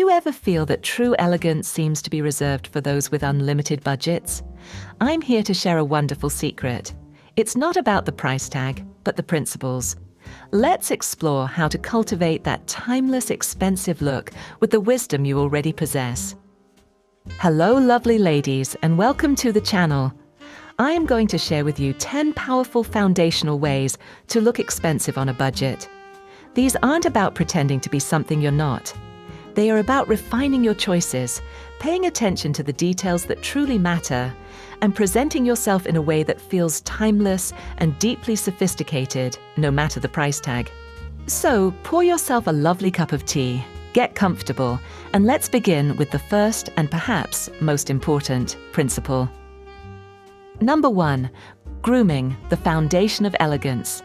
you ever feel that true elegance seems to be reserved for those with unlimited budgets? I'm here to share a wonderful secret. It's not about the price tag, but the principles. Let's explore how to cultivate that timeless, expensive look with the wisdom you already possess. Hello, lovely ladies, and welcome to the channel. I am going to share with you 10 powerful foundational ways to look expensive on a budget. These aren't about pretending to be something you're not. They are about refining your choices, paying attention to the details that truly matter, and presenting yourself in a way that feels timeless and deeply sophisticated, no matter the price tag. So, pour yourself a lovely cup of tea, get comfortable, and let's begin with the first and perhaps most important principle. Number 1. Grooming, the foundation of elegance.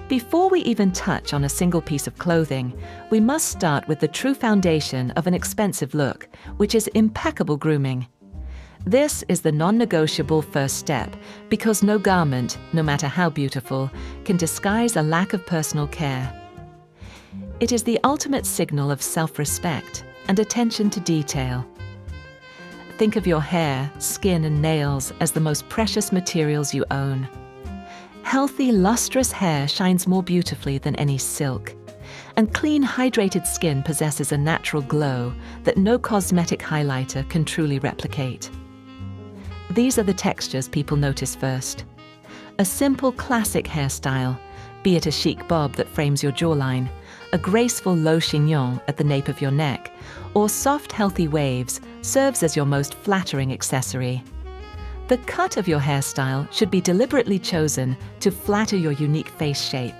Before we even touch on a single piece of clothing, we must start with the true foundation of an expensive look, which is impeccable grooming. This is the non-negotiable first step, because no garment, no matter how beautiful, can disguise a lack of personal care. It is the ultimate signal of self-respect and attention to detail. Think of your hair, skin, and nails as the most precious materials you own. Healthy, lustrous hair shines more beautifully than any silk, and clean, hydrated skin possesses a natural glow that no cosmetic highlighter can truly replicate. These are the textures people notice first. A simple, classic hairstyle, be it a chic bob that frames your jawline, a graceful low chignon at the nape of your neck, or soft, healthy waves, serves as your most flattering accessory. The cut of your hairstyle should be deliberately chosen to flatter your unique face shape.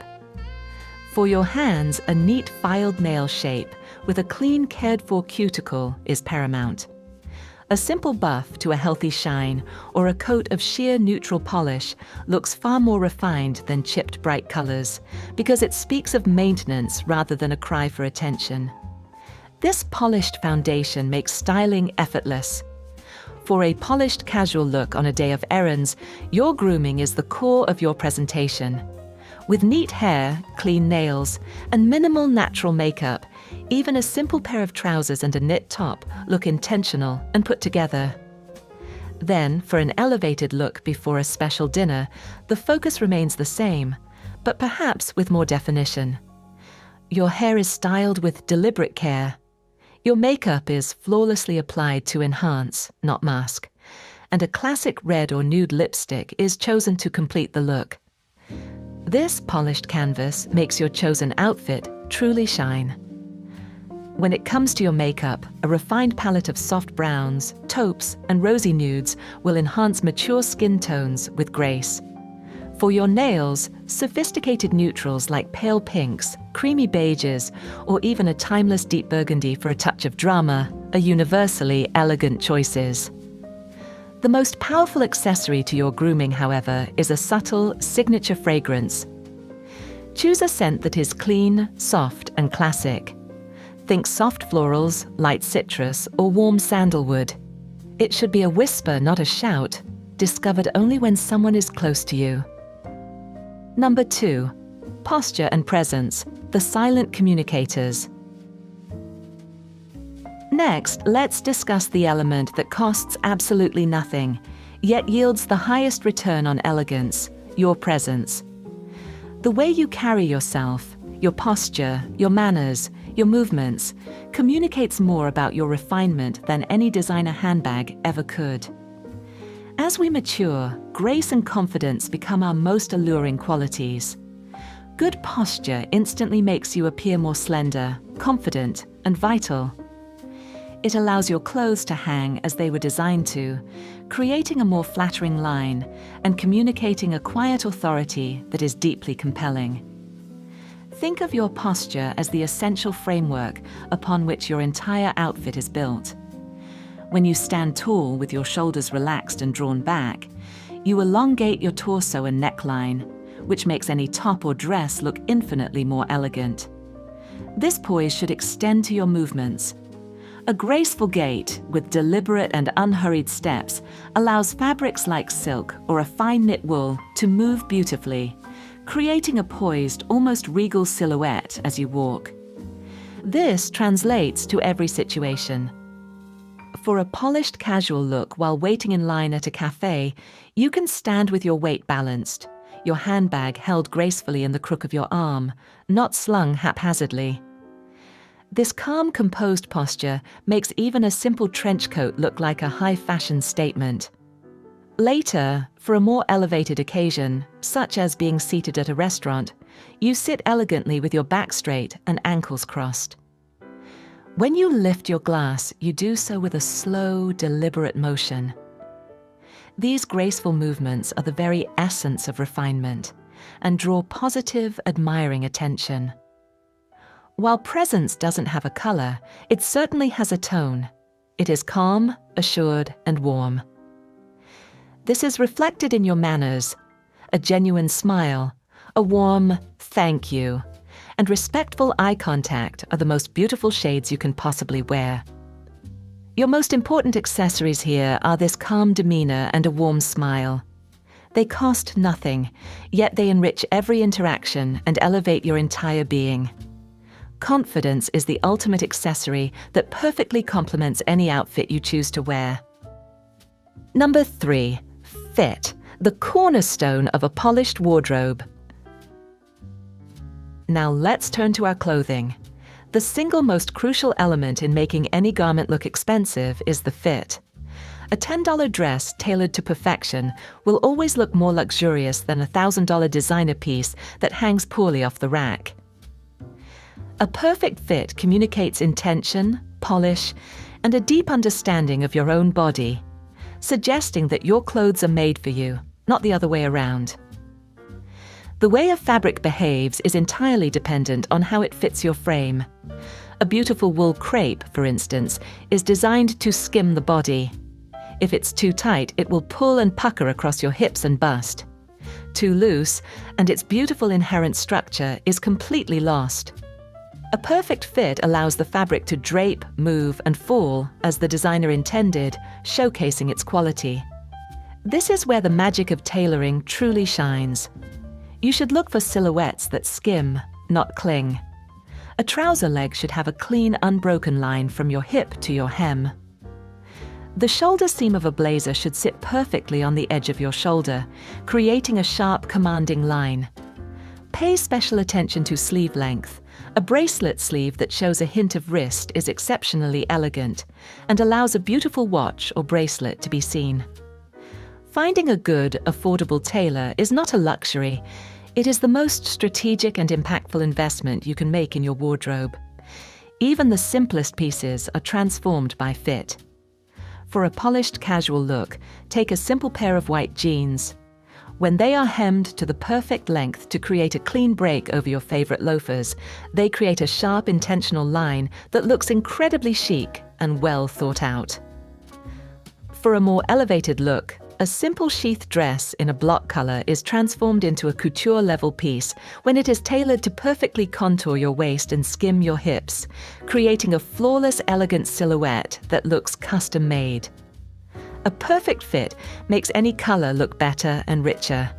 For your hands, a neat filed nail shape with a clean, cared-for cuticle is paramount. A simple buff to a healthy shine or a coat of sheer neutral polish looks far more refined than chipped bright colors because it speaks of maintenance rather than a cry for attention. This polished foundation makes styling effortless. For a polished casual look on a day of errands, your grooming is the core of your presentation. With neat hair, clean nails, and minimal natural makeup, even a simple pair of trousers and a knit top look intentional and put together. Then, for an elevated look before a special dinner, the focus remains the same, but perhaps with more definition. Your hair is styled with deliberate care. Your makeup is flawlessly applied to enhance, not mask, and a classic red or nude lipstick is chosen to complete the look. This polished canvas makes your chosen outfit truly shine. When it comes to your makeup, a refined palette of soft browns, taupes, and rosy nudes will enhance mature skin tones with grace. For your nails, sophisticated neutrals like pale pinks, creamy beiges, or even a timeless deep burgundy for a touch of drama are universally elegant choices. The most powerful accessory to your grooming, however, is a subtle, signature fragrance. Choose a scent that is clean, soft, and classic. Think soft florals, light citrus, or warm sandalwood. It should be a whisper, not a shout, discovered only when someone is close to you. Number 2. Posture and presence, the silent communicators. Next, let's discuss the element that costs absolutely nothing, yet yields the highest return on elegance, your presence. The way you carry yourself, your posture, your manners, your movements, communicates more about your refinement than any designer handbag ever could. As we mature, grace and confidence become our most alluring qualities. Good posture instantly makes you appear more slender, confident, and vital. It allows your clothes to hang as they were designed to, creating a more flattering line and communicating a quiet authority that is deeply compelling. Think of your posture as the essential framework upon which your entire outfit is built. When you stand tall with your shoulders relaxed and drawn back, you elongate your torso and neckline, which makes any top or dress look infinitely more elegant. This poise should extend to your movements. A graceful gait with deliberate and unhurried steps allows fabrics like silk or a fine knit wool to move beautifully, creating a poised, almost regal silhouette as you walk. This translates to every situation. For a polished casual look while waiting in line at a cafe, you can stand with your weight balanced, your handbag held gracefully in the crook of your arm, not slung haphazardly. This calm, composed posture makes even a simple trench coat look like a high-fashion statement. Later, for a more elevated occasion, such as being seated at a restaurant, you sit elegantly with your back straight and ankles crossed. When you lift your glass, you do so with a slow, deliberate motion. These graceful movements are the very essence of refinement and draw positive, admiring attention. While presence doesn't have a color, it certainly has a tone. It is calm, assured, and warm. This is reflected in your manners, a genuine smile, a warm "thank you," and respectful eye contact are the most beautiful shades you can possibly wear. Your most important accessories here are this calm demeanor and a warm smile. They cost nothing, yet they enrich every interaction and elevate your entire being. Confidence is the ultimate accessory that perfectly complements any outfit you choose to wear. Number 3. Fit, the cornerstone of a polished wardrobe. Now let's turn to our clothing. The single most crucial element in making any garment look expensive is the fit. A $10 dress tailored to perfection will always look more luxurious than a $1,000 designer piece that hangs poorly off the rack. A perfect fit communicates intention, polish, and a deep understanding of your own body, suggesting that your clothes are made for you, not the other way around. The way a fabric behaves is entirely dependent on how it fits your frame. A beautiful wool crepe, for instance, is designed to skim the body. If it's too tight, it will pull and pucker across your hips and bust. Too loose, and its beautiful inherent structure is completely lost. A perfect fit allows the fabric to drape, move, and fall as the designer intended, showcasing its quality. This is where the magic of tailoring truly shines. You should look for silhouettes that skim, not cling. A trouser leg should have a clean, unbroken line from your hip to your hem. The shoulder seam of a blazer should sit perfectly on the edge of your shoulder, creating a sharp, commanding line. Pay special attention to sleeve length. A bracelet sleeve that shows a hint of wrist is exceptionally elegant and allows a beautiful watch or bracelet to be seen. Finding a good, affordable tailor is not a luxury. It is the most strategic and impactful investment you can make in your wardrobe. Even the simplest pieces are transformed by fit. For a polished casual look, take a simple pair of white jeans. When they are hemmed to the perfect length to create a clean break over your favorite loafers, they create a sharp, intentional line that looks incredibly chic and well thought out. For a more elevated look, a simple sheath dress in a block color is transformed into a couture-level piece when it is tailored to perfectly contour your waist and skim your hips, creating a flawless, elegant silhouette that looks custom-made. A perfect fit makes any color look better and richer.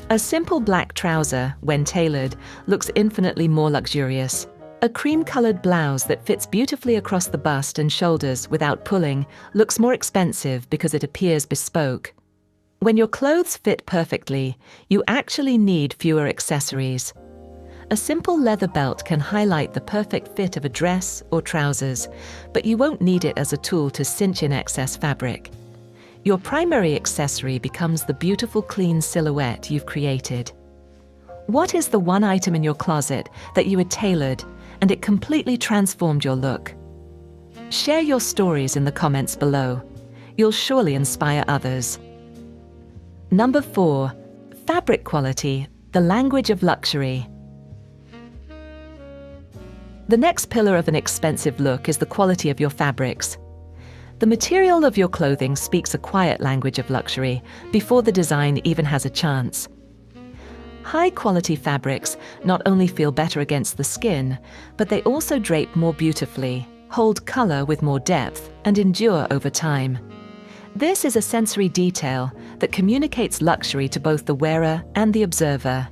A simple black trouser, when tailored, looks infinitely more luxurious. A cream-colored blouse that fits beautifully across the bust and shoulders without pulling looks more expensive because it appears bespoke. When your clothes fit perfectly, you actually need fewer accessories. A simple leather belt can highlight the perfect fit of a dress or trousers, but you won't need it as a tool to cinch in excess fabric. Your primary accessory becomes the beautiful, clean silhouette you've created. What is the one item in your closet that you had tailored and it completely transformed your look? Share your stories in the comments below. You'll surely inspire others. Number 4. Fabric quality, the language of luxury. The next pillar of an expensive look is the quality of your fabrics. The material of your clothing speaks a quiet language of luxury before the design even has a chance. High-quality fabrics not only feel better against the skin, but they also drape more beautifully, hold color with more depth, and endure over time. This is a sensory detail that communicates luxury to both the wearer and the observer.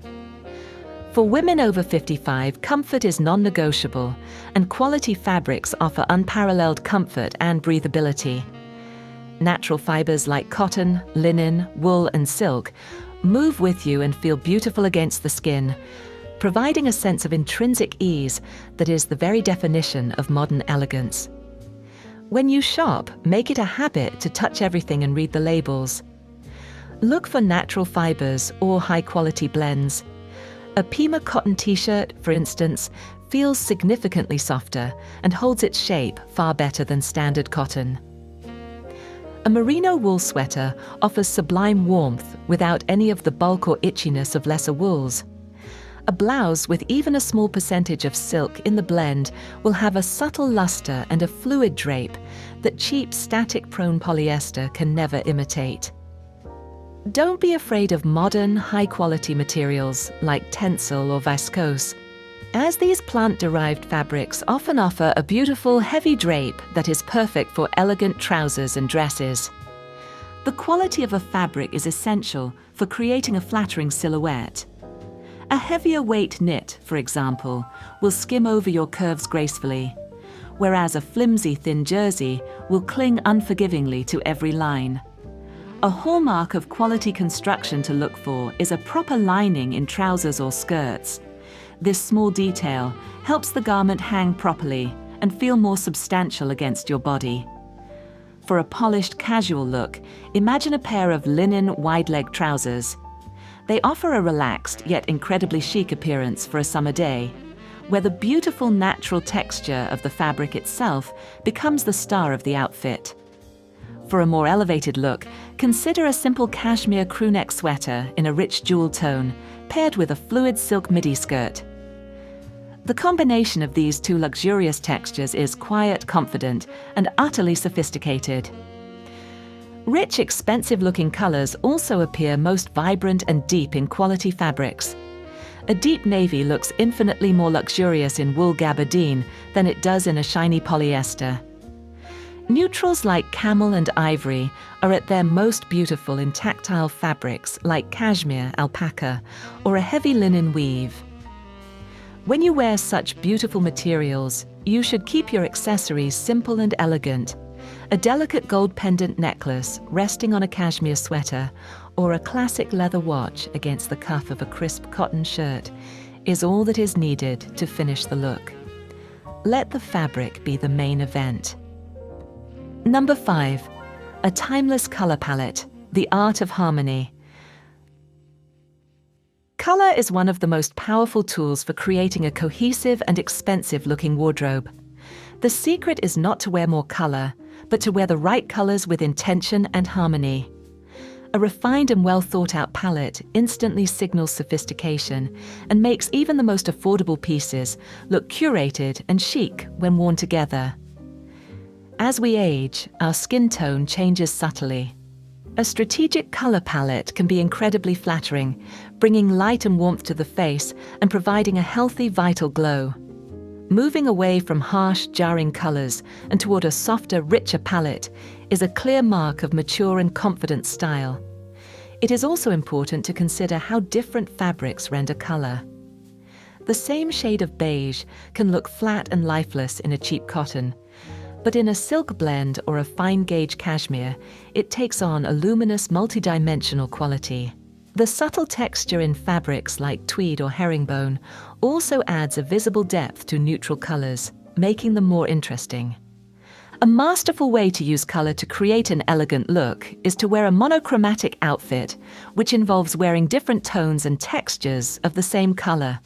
For women over 55, comfort is non-negotiable, and quality fabrics offer unparalleled comfort and breathability. Natural fibers like cotton, linen, wool, and silk move with you and feel beautiful against the skin, providing a sense of intrinsic ease that is the very definition of modern elegance. When you shop, make it a habit to touch everything and read the labels. Look for natural fibers or high-quality blends. A Pima cotton t-shirt, for instance, feels significantly softer and holds its shape far better than standard cotton. A merino wool sweater offers sublime warmth without any of the bulk or itchiness of lesser wools. A blouse with even a small percentage of silk in the blend will have a subtle luster and a fluid drape that cheap static-prone polyester can never imitate. Don't be afraid of modern, high-quality materials like tencel or viscose, as these plant-derived fabrics often offer a beautiful, heavy drape that is perfect for elegant trousers and dresses. The quality of a fabric is essential for creating a flattering silhouette. A heavier weight knit, for example, will skim over your curves gracefully, whereas a flimsy thin jersey will cling unforgivingly to every line. A hallmark of quality construction to look for is a proper lining in trousers or skirts. This small detail helps the garment hang properly and feel more substantial against your body. For a polished casual look, imagine a pair of linen wide-leg trousers. They offer a relaxed yet incredibly chic appearance for a summer day, where the beautiful natural texture of the fabric itself becomes the star of the outfit. For a more elevated look, consider a simple cashmere crewneck sweater in a rich jewel tone, paired with a fluid silk midi skirt. The combination of these two luxurious textures is quiet, confident, and utterly sophisticated. Rich, expensive-looking colors also appear most vibrant and deep in quality fabrics. A deep navy looks infinitely more luxurious in wool gabardine than it does in a shiny polyester. Neutrals like camel and ivory are at their most beautiful in tactile fabrics like cashmere, alpaca, or a heavy linen weave. When you wear such beautiful materials, you should keep your accessories simple and elegant. A delicate gold pendant necklace resting on a cashmere sweater or a classic leather watch against the cuff of a crisp cotton shirt is all that is needed to finish the look. Let the fabric be the main event. Number 5. A timeless color palette, the art of harmony. Color is one of the most powerful tools for creating a cohesive and expensive-looking wardrobe. The secret is not to wear more color, but to wear the right colors with intention and harmony. A refined and well-thought-out palette instantly signals sophistication and makes even the most affordable pieces look curated and chic when worn together. As we age, our skin tone changes subtly. A strategic color palette can be incredibly flattering, bringing light and warmth to the face and providing a healthy, vital glow. Moving away from harsh, jarring colors and toward a softer, richer palette is a clear mark of mature and confident style. It is also important to consider how different fabrics render color. The same shade of beige can look flat and lifeless in a cheap cotton, but in a silk blend or a fine-gauge cashmere, it takes on a luminous, multidimensional quality. The subtle texture in fabrics like tweed or herringbone also adds a visible depth to neutral colors, making them more interesting. A masterful way to use color to create an elegant look is to wear a monochromatic outfit, which involves wearing different tones and textures of the same color.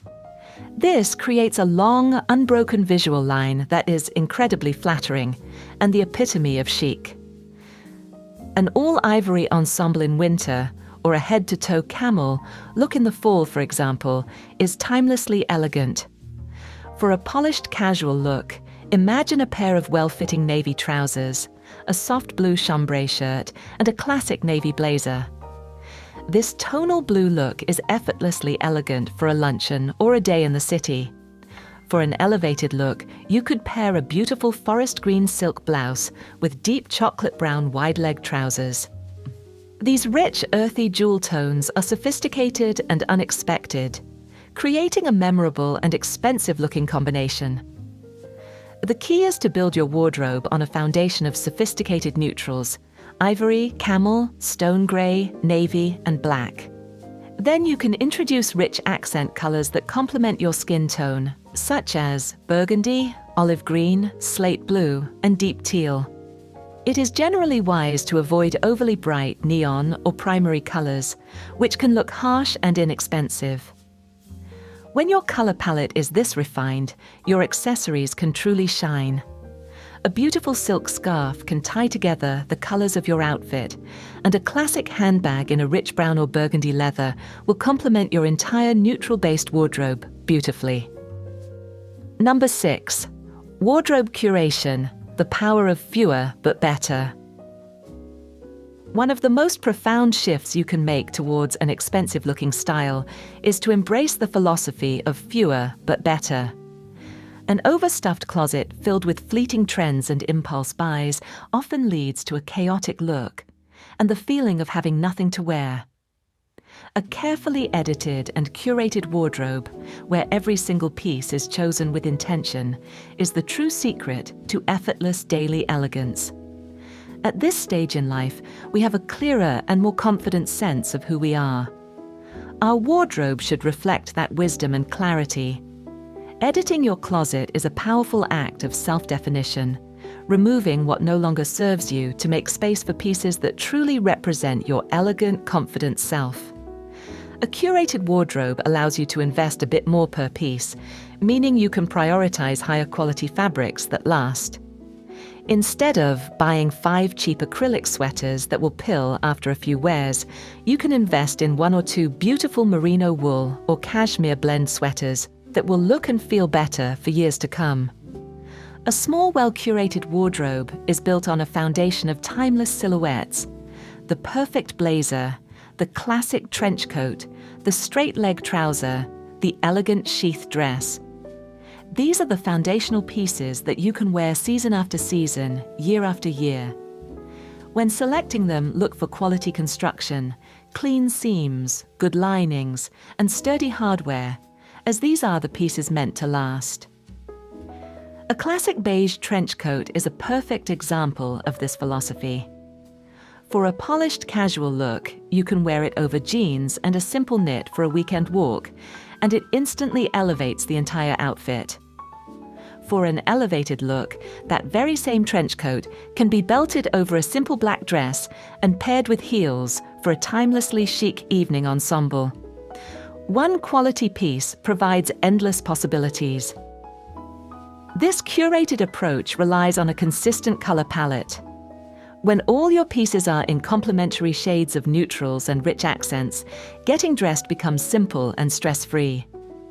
This creates a long, unbroken visual line that is incredibly flattering and the epitome of chic. An all-ivory ensemble in winter, or a head-to-toe camel look in the fall, for example, is timelessly elegant. For a polished casual look, imagine a pair of well-fitting navy trousers, a soft blue chambray shirt, and a classic navy blazer. This tonal blue look is effortlessly elegant for a luncheon or a day in the city. For an elevated look, you could pair a beautiful forest green silk blouse with deep chocolate brown wide-leg trousers. These rich, earthy jewel tones are sophisticated and unexpected, creating a memorable and expensive-looking combination. The key is to build your wardrobe on a foundation of sophisticated neutrals: ivory, camel, stone grey, navy, and black. Then you can introduce rich accent colors that complement your skin tone, such as burgundy, olive green, slate blue, and deep teal. It is generally wise to avoid overly bright neon or primary colors, which can look harsh and inexpensive. When your color palette is this refined, your accessories can truly shine. A beautiful silk scarf can tie together the colors of your outfit, and a classic handbag in a rich brown or burgundy leather will complement your entire neutral-based wardrobe beautifully. Number 6. Wardrobe curation: the power of fewer but better. One of the most profound shifts you can make towards an expensive-looking style is to embrace the philosophy of fewer but better. An overstuffed closet filled with fleeting trends and impulse buys often leads to a chaotic look and the feeling of having nothing to wear. A carefully edited and curated wardrobe, where every single piece is chosen with intention, is the true secret to effortless daily elegance. At this stage in life, we have a clearer and more confident sense of who we are. Our wardrobe should reflect that wisdom and clarity. Editing your closet is a powerful act of self-definition, removing what no longer serves you to make space for pieces that truly represent your elegant, confident self. A curated wardrobe allows you to invest a bit more per piece, meaning you can prioritize higher quality fabrics that last. Instead of buying 5 cheap acrylic sweaters that will pill after a few wears, you can invest in 1 or 2 beautiful merino wool or cashmere blend sweaters that will look and feel better for years to come. A small, well-curated wardrobe is built on a foundation of timeless silhouettes: the perfect blazer, the classic trench coat, the straight-leg trouser, the elegant sheath dress. These are the foundational pieces that you can wear season after season, year after year. When selecting them, look for quality construction, clean seams, good linings, and sturdy hardware, as these are the pieces meant to last. A classic beige trench coat is a perfect example of this philosophy. For a polished casual look, you can wear it over jeans and a simple knit for a weekend walk, and it instantly elevates the entire outfit. For an elevated look, that very same trench coat can be belted over a simple black dress and paired with heels for a timelessly chic evening ensemble. One quality piece provides endless possibilities. This curated approach relies on a consistent color palette. When all your pieces are in complementary shades of neutrals and rich accents, getting dressed becomes simple and stress-free.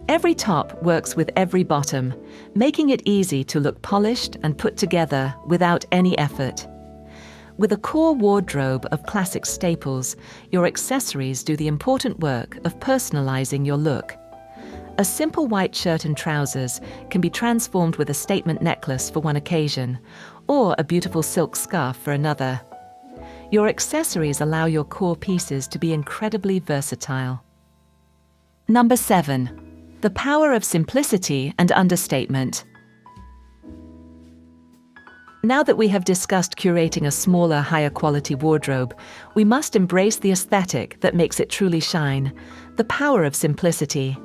Every top works with every bottom, making it easy to look polished and put together without any effort. With a core wardrobe of classic staples, your accessories do the important work of personalizing your look. A simple white shirt and trousers can be transformed with a statement necklace for one occasion, or a beautiful silk scarf for another. Your accessories allow your core pieces to be incredibly versatile. Number 7. The power of simplicity and understatement. Now that we have discussed curating a smaller, higher quality wardrobe, we must embrace the aesthetic that makes it truly shine, the power of simplicity.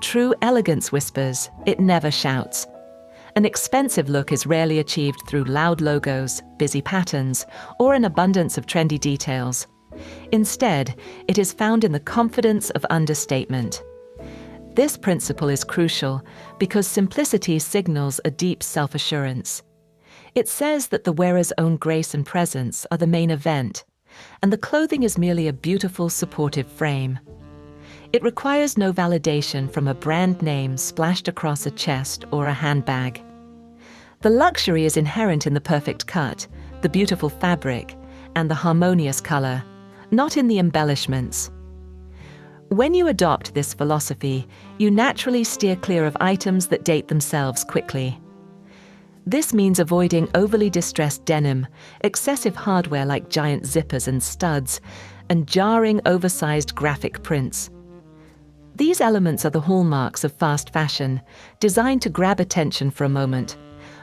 True elegance whispers, it never shouts. An expensive look is rarely achieved through loud logos, busy patterns, or an abundance of trendy details. Instead, it is found in the confidence of understatement. This principle is crucial because simplicity signals a deep self-assurance. It says that the wearer's own grace and presence are the main event, and the clothing is merely a beautiful, supportive frame. It requires no validation from a brand name splashed across a chest or a handbag. The luxury is inherent in the perfect cut, the beautiful fabric, and the harmonious color, not in the embellishments. When you adopt this philosophy, you naturally steer clear of items that date themselves quickly. This means avoiding overly distressed denim, excessive hardware like giant zippers and studs, and jarring, oversized graphic prints. These elements are the hallmarks of fast fashion, designed to grab attention for a moment,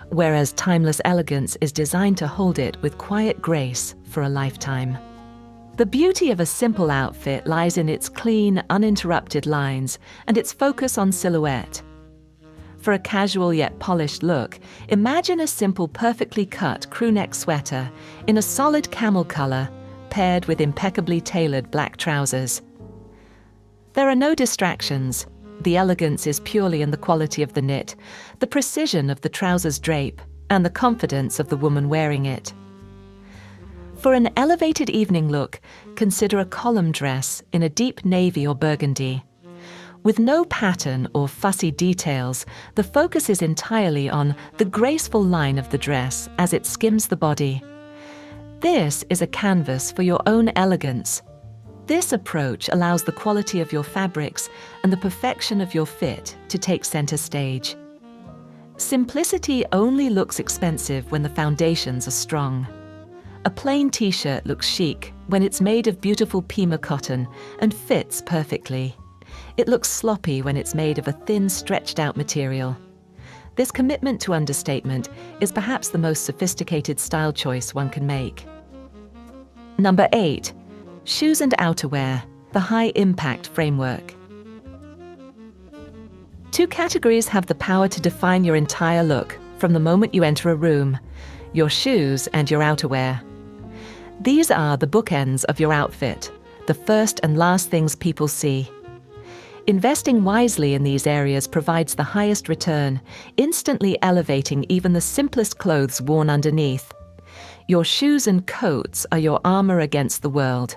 whereas timeless elegance is designed to hold it with quiet grace for a lifetime. The beauty of a simple outfit lies in its clean, uninterrupted lines and its focus on silhouette. For a casual yet polished look, imagine a simple, perfectly cut crewneck sweater in a solid camel color, paired with impeccably tailored black trousers. There are no distractions. The elegance is purely in the quality of the knit, the precision of the trouser's drape, and the confidence of the woman wearing it. For an elevated evening look, consider a column dress in a deep navy or burgundy. With no pattern or fussy details, the focus is entirely on the graceful line of the dress as it skims the body. This is a canvas for your own elegance. This approach allows the quality of your fabrics and the perfection of your fit to take center stage. Simplicity only looks expensive when the foundations are strong. A plain t-shirt looks chic when it's made of beautiful Pima cotton and fits perfectly. It looks sloppy when it's made of a thin, stretched-out material. This commitment to understatement is perhaps the most sophisticated style choice one can make. Number 8. Shoes and outerwear, the high-impact framework. Two categories have the power to define your entire look from the moment you enter a room: your shoes and your outerwear. These are the bookends of your outfit, the first and last things people see. Investing wisely in these areas provides the highest return, instantly elevating even the simplest clothes worn underneath. Your shoes and coats are your armor against the world.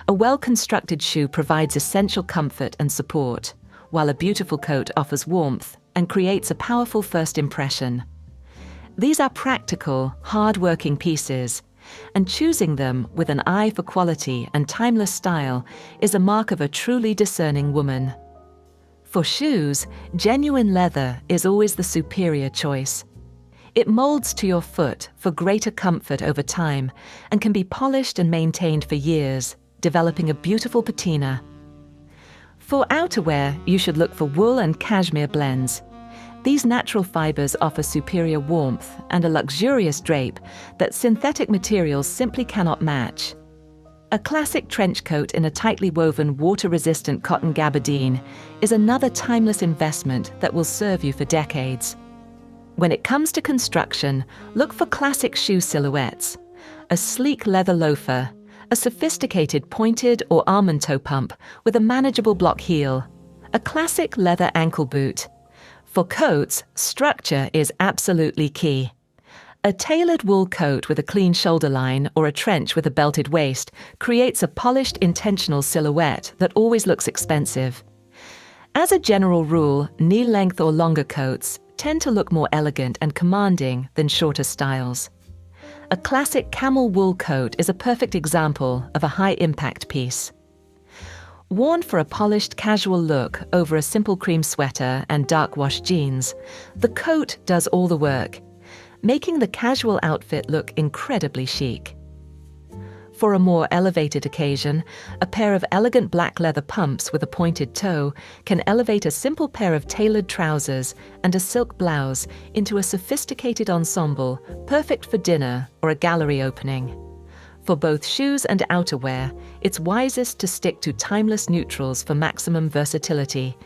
A well-constructed shoe provides essential comfort and support, while a beautiful coat offers warmth and creates a powerful first impression. These are practical, hard-working pieces, and choosing them with an eye for quality and timeless style is a mark of a truly discerning woman. For shoes, genuine leather is always the superior choice. It molds to your foot for greater comfort over time and can be polished and maintained for years, developing a beautiful patina. For outerwear, you should look for wool and cashmere blends. These natural fibers offer superior warmth and a luxurious drape that synthetic materials simply cannot match. A classic trench coat in a tightly woven, water-resistant cotton gabardine is another timeless investment that will serve you for decades. When it comes to construction, look for classic shoe silhouettes: a sleek leather loafer, a sophisticated pointed or almond toe pump with a manageable block heel, a classic leather ankle boot. For coats, structure is absolutely key. A tailored wool coat with a clean shoulder line or a trench with a belted waist creates a polished, intentional silhouette that always looks expensive. As a general rule, knee-length or longer coats tend to look more elegant and commanding than shorter styles. A classic camel wool coat is a perfect example of a high-impact piece. Worn for a polished, casual look over a simple cream sweater and dark wash jeans, the coat does all the work, making the casual outfit look incredibly chic. For a more elevated occasion, a pair of elegant black leather pumps with a pointed toe can elevate a simple pair of tailored trousers and a silk blouse into a sophisticated ensemble, perfect for dinner or a gallery opening. For both shoes and outerwear, it's wisest to stick to timeless neutrals for maximum versatility: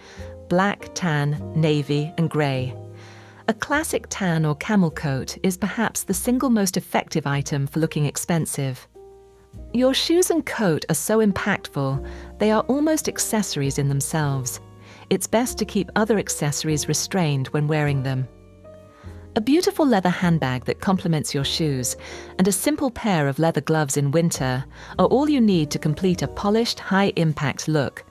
black, tan, navy, and grey. A classic tan or camel coat is perhaps the single most effective item for looking expensive. Your shoes and coat are so impactful, they are almost accessories in themselves. It's best to keep other accessories restrained when wearing them. A beautiful leather handbag that complements your shoes and a simple pair of leather gloves in winter are all you need to complete a polished, high-impact look.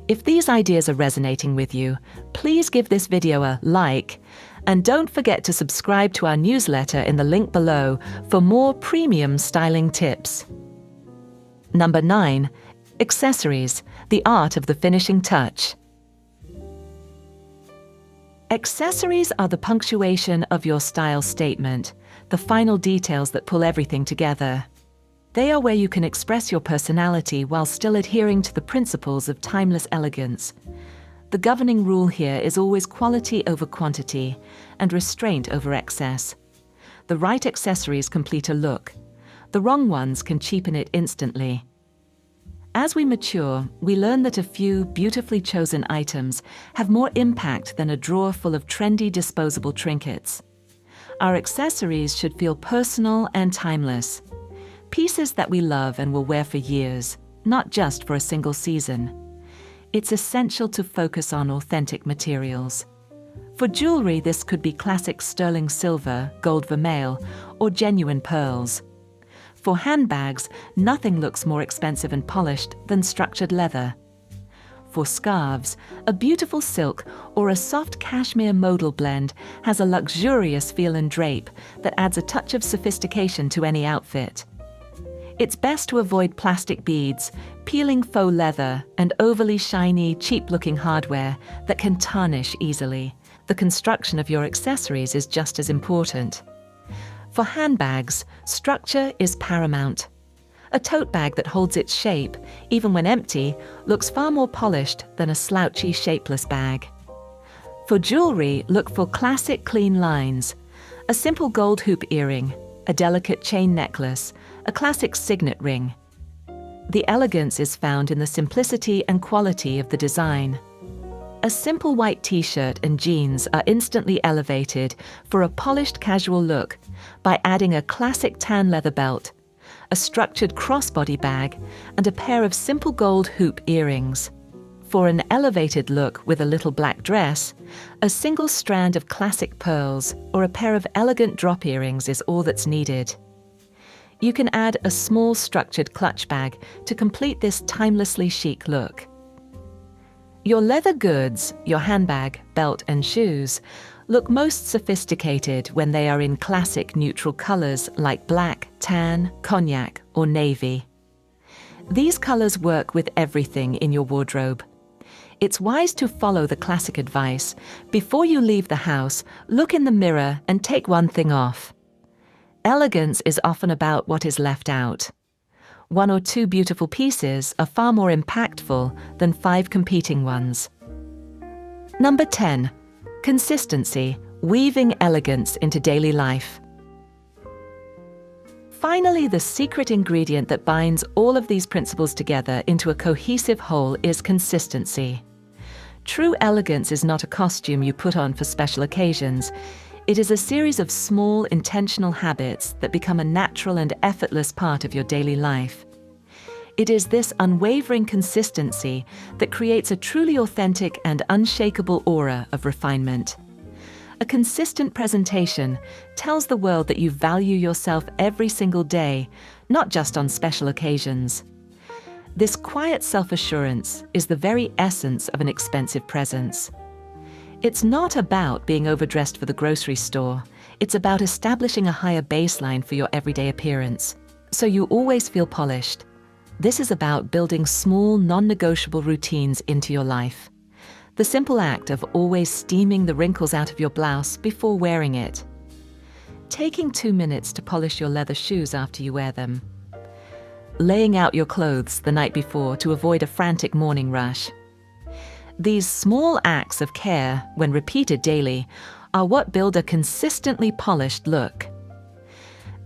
If these ideas are resonating with you, please give this video a like, and don't forget to subscribe to our newsletter in the link below for more premium styling tips. Number 9. Accessories, the art of the finishing touch. Accessories are the punctuation of your style statement, the final details that pull everything together. They are where you can express your personality while still adhering to the principles of timeless elegance. The governing rule here is always quality over quantity and restraint over excess. The right accessories complete a look. The wrong ones can cheapen it instantly. As we mature, we learn that a few beautifully chosen items have more impact than a drawer full of trendy disposable trinkets. Our accessories should feel personal and timeless. Pieces that we love and will wear for years, not just for a single season. It's essential to focus on authentic materials. For jewelry, this could be classic sterling silver, gold vermeil, or genuine pearls. For handbags, nothing looks more expensive and polished than structured leather. For scarves, a beautiful silk or a soft cashmere modal blend has a luxurious feel and drape that adds a touch of sophistication to any outfit. It's best to avoid plastic beads, peeling faux leather, and overly shiny, cheap-looking hardware that can tarnish easily. The construction of your accessories is just as important. For handbags, structure is paramount. A tote bag that holds its shape, even when empty, looks far more polished than a slouchy, shapeless bag. For jewelry, look for classic, clean lines. A simple gold hoop earring, a delicate chain necklace, a classic signet ring. The elegance is found in the simplicity and quality of the design. A simple white t-shirt and jeans are instantly elevated for a polished casual look by adding a classic tan leather belt, a structured crossbody bag, and a pair of simple gold hoop earrings. For an elevated look with a little black dress, a single strand of classic pearls or a pair of elegant drop earrings is all that's needed. You can add a small structured clutch bag to complete this timelessly chic look. Your leather goods, your handbag, belt, and shoes look most sophisticated when they are in classic neutral colors like black, tan, cognac, or navy. These colors work with everything in your wardrobe. It's wise to follow the classic advice. Before you leave the house, look in the mirror and take one thing off. Elegance is often about what is left out. One or two beautiful pieces are far more impactful than 5 competing ones. Number 10. Consistency, weaving elegance into daily life. Finally, the secret ingredient that binds all of these principles together into a cohesive whole is consistency. True elegance is not a costume you put on for special occasions. It is a series of small, intentional habits that become a natural and effortless part of your daily life. It is this unwavering consistency that creates a truly authentic and unshakable aura of refinement. A consistent presentation tells the world that you value yourself every single day, not just on special occasions. This quiet self-assurance is the very essence of an expensive presence. It's not about being overdressed for the grocery store. It's about establishing a higher baseline for your everyday appearance, so you always feel polished. This is about building small, non-negotiable routines into your life. The simple act of always steaming the wrinkles out of your blouse before wearing it. Taking 2 minutes to polish your leather shoes after you wear them. Laying out your clothes the night before to avoid a frantic morning rush. These small acts of care, when repeated daily, are what build a consistently polished look.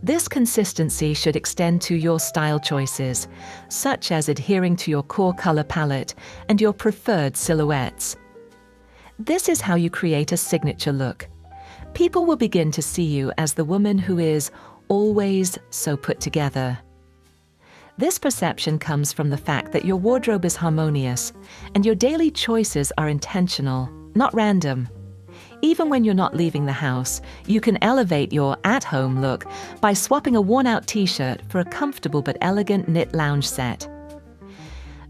This consistency should extend to your style choices, such as adhering to your core color palette and your preferred silhouettes. This is how you create a signature look. People will begin to see you as the woman who is always so put together. This perception comes from the fact that your wardrobe is harmonious and your daily choices are intentional, not random. Even when you're not leaving the house, you can elevate your at-home look by swapping a worn-out t-shirt for a comfortable but elegant knit lounge set.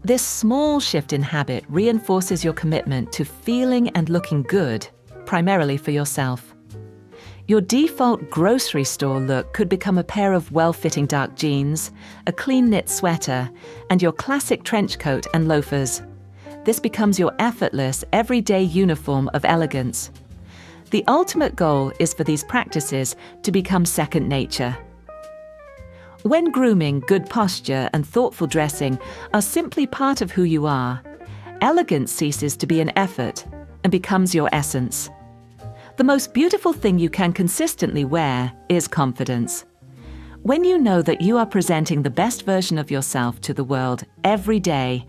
This small shift in habit reinforces your commitment to feeling and looking good, primarily for yourself. Your default grocery store look could become a pair of well-fitting dark jeans, a clean knit sweater, and your classic trench coat and loafers. This becomes your effortless, everyday uniform of elegance. The ultimate goal is for these practices to become second nature. When grooming, good posture and thoughtful dressing are simply part of who you are, elegance ceases to be an effort and becomes your essence. The most beautiful thing you can consistently wear is confidence. When you know that you are presenting the best version of yourself to the world every day,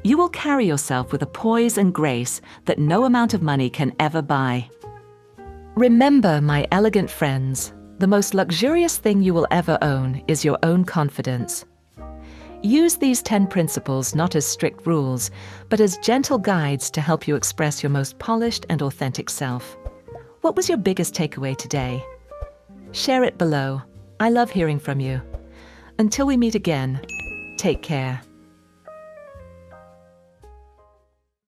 you will carry yourself with a poise and grace that no amount of money can ever buy. Remember, my elegant friends, the most luxurious thing you will ever own is your own confidence. Use these 10 principles not as strict rules, but as gentle guides to help you express your most polished and authentic self. What was your biggest takeaway today? Share it below. I love hearing from you. Until we meet again, take care.